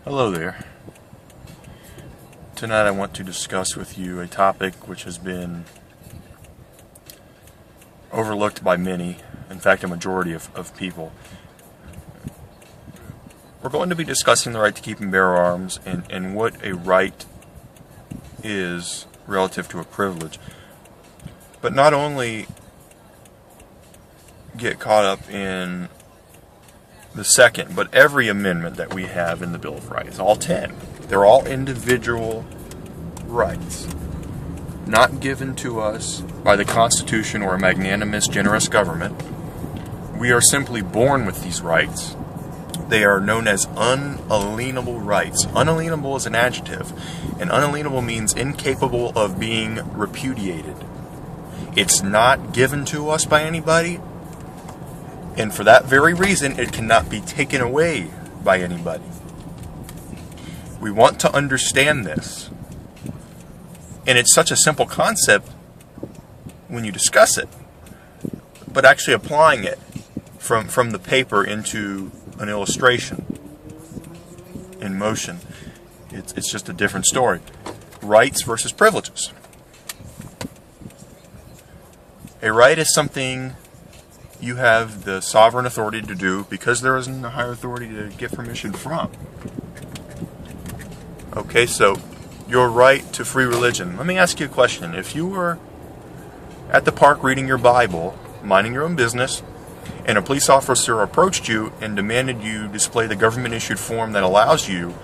Hello there. Tonight I want to discuss with you a topic which has been overlooked by many, in fact a majority of people. We're going to be discussing the right to keep and bear arms and what a right is relative to a privilege. But not only get caught up in the second, but every amendment that we have in the Bill of Rights, all 10, they're all individual rights, not given to us by the Constitution or a magnanimous, generous government. We are simply born with these rights. They are known as unalienable rights. Unalienable is an adjective, and unalienable means incapable of being repudiated. It's not given to us by anybody, and for that very reason, it cannot be taken away by anybody. We want to understand this. And it's such a simple concept when you discuss it. But actually applying it from the paper into an illustration in motion, it's just a different story. Rights versus privileges. A right is something you have the sovereign authority to do because there isn't a higher authority to get permission from. Okay, so your right to free religion. Let me ask you a question. If you were at the park reading your Bible, minding your own business, and a police officer approached you and demanded you display the government-issued form that allows you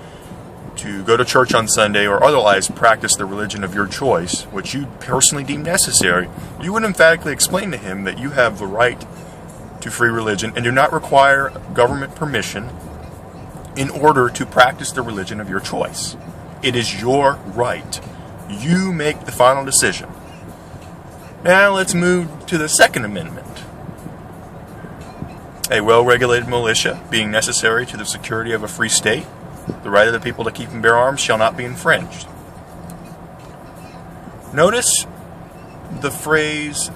to go to church on Sunday or otherwise practice the religion of your choice, which you personally deem necessary, you would emphatically explain to him that you have the right to free religion and do not require government permission in order to practice the religion of your choice. It is your right. You make the final decision. Now let's move to the Second Amendment. A well-regulated militia being necessary to the security of a free state, the right of the people to keep and bear arms shall not be infringed. Notice the phrase,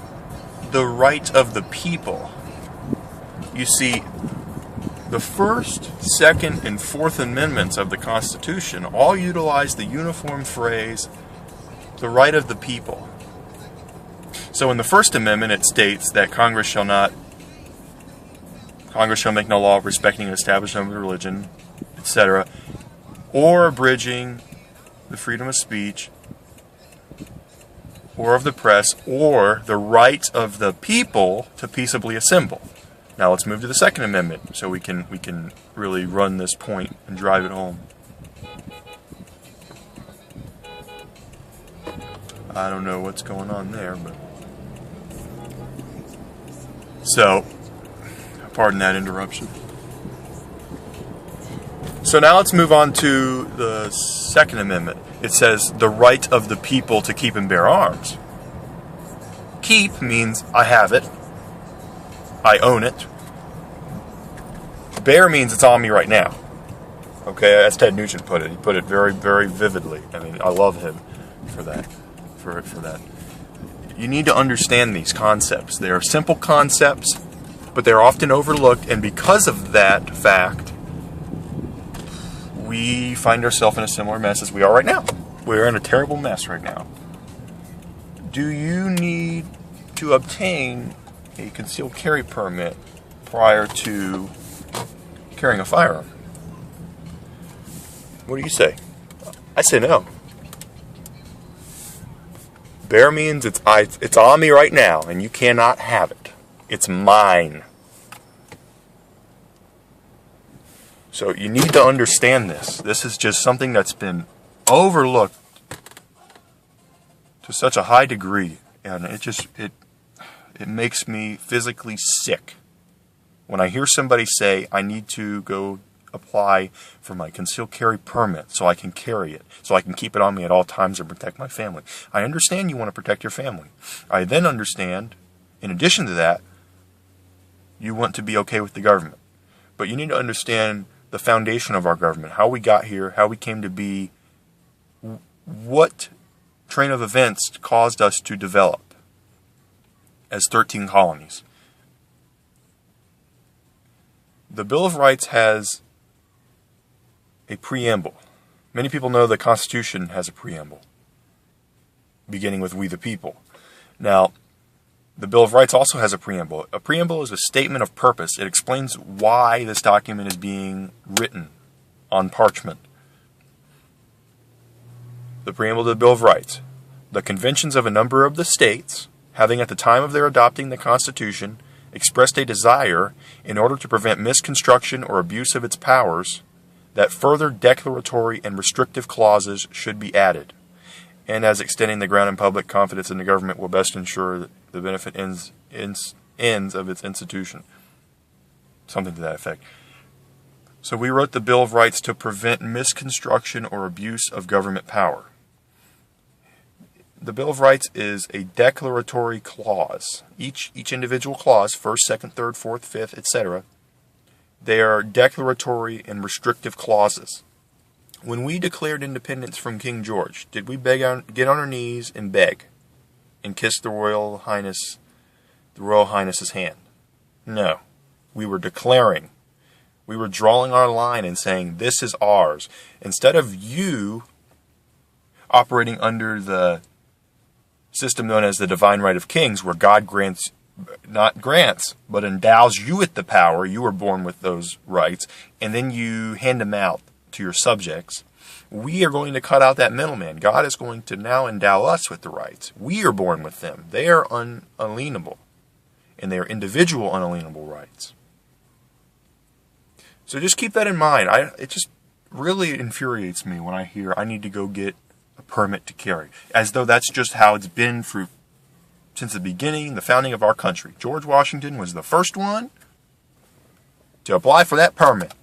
the right of the people. You see, the First, Second, and Fourth Amendments of the Constitution all utilize the uniform phrase, the right of the people. So in the First Amendment it states that Congress shall make no law respecting an establishment of religion, etc., or abridging the freedom of speech, or of the press, or the right of the people to peaceably assemble. Now let's move to the Second Amendment so we can really run this point and drive it home. I don't know what's going on there, but so pardon that interruption. So now let's move on to the Second Amendment. It says the right of the people to keep and bear arms. Keep means I have it, I own it. Bear means it's on me right now. Okay, as Ted Nugent put it. He put it very, very vividly. I mean, I love him for that. For that. You need to understand these concepts. They are simple concepts, but they're often overlooked, and because of that fact, we find ourselves in a similar mess as we are right now. We're in a terrible mess right now. Do you need to obtain a concealed carry permit prior to carrying a firearm? What do you say? I say no. Bear means it's on me right now, and you cannot have it. It's mine. So you need to understand this. This is just something that's been overlooked to such a high degree, and it makes me physically sick when I hear somebody say, I need to go apply for my concealed carry permit so I can carry it, so I can keep it on me at all times and protect my family. I understand you want to protect your family. I then understand, in addition to that, you want to be okay with the government. But you need to understand the foundation of our government, how we got here, how we came to be, what train of events caused us to develop as 13 colonies. The Bill of Rights has a preamble. Many people know the Constitution has a preamble, beginning with "We the People." Now, the Bill of Rights also has a preamble. A preamble is a statement of purpose. It explains why this document is being written on parchment. The preamble to the Bill of Rights. The conventions of a number of the states, having at the time of their adopting the Constitution, expressed a desire, in order to prevent misconstruction or abuse of its powers, that further declaratory and restrictive clauses should be added, and as extending the ground in public confidence in the government will best ensure the benefit ends of its institution. Something to that effect. So we wrote the Bill of Rights to prevent misconstruction or abuse of government power. The Bill of Rights is a declaratory clause. Each individual clause, first, second, third, fourth, fifth, etc., they are declaratory and restrictive clauses. When we declared independence from King George, did we get on our knees and beg and kiss the Royal Highness's hand? No. We were declaring. We were drawing our line and saying, this is ours. Instead of you operating under the system known as the divine right of kings, where God not grants, but endows you with the power, you were born with those rights, and then you hand them out to your subjects. We are going to cut out that middleman. God is going to now endow us with the rights. We are born with them. They are unalienable, and they are individual unalienable rights. So just keep that in mind. It just really infuriates me when I hear I need to go get a permit to carry, as though that's just how it's been since the beginning, the founding of our country. George Washington was the first one to apply for that permit.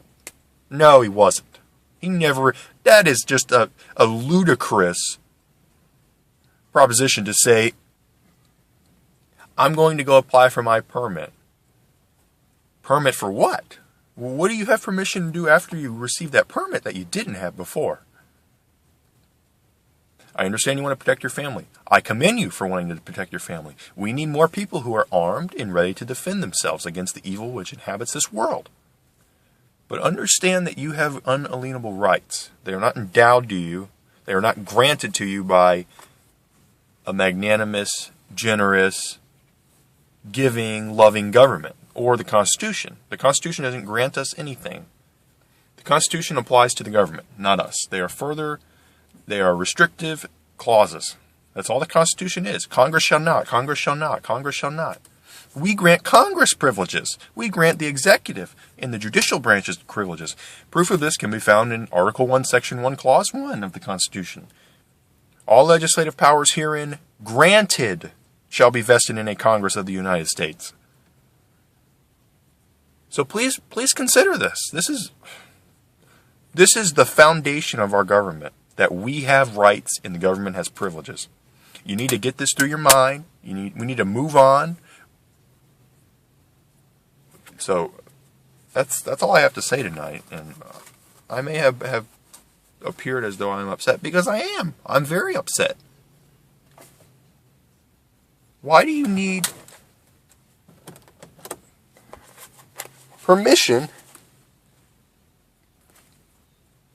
No, he wasn't. He never. That is just a ludicrous proposition to say, I'm going to go apply for my permit. Permit for what? What do you have permission to do after you receive that permit that you didn't have before? I understand you want to protect your family. I commend you for wanting to protect your family. We need more people who are armed and ready to defend themselves against the evil which inhabits this world. But understand that you have unalienable rights. They are not endowed to you. They are not granted to you by a magnanimous, generous, giving, loving government or the Constitution. The Constitution doesn't grant us anything. The Constitution applies to the government, not us. They are restrictive clauses. That's all the Constitution is. Congress shall not, Congress shall not, Congress shall not. We grant Congress privileges. We grant the executive and the judicial branches privileges. Proof of this can be found in Article 1, Section 1, Clause 1 of the Constitution. All legislative powers herein granted shall be vested in a Congress of the United States. So please consider this. This is the foundation of our government, that we have rights and the government has privileges. You need to get this through your mind. We need to move on. So that's all I have to say tonight. And I may have appeared as though I'm upset, because I am. I'm very upset. Why do you need permission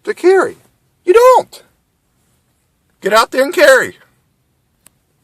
to carry? You don't. Get out there and carry.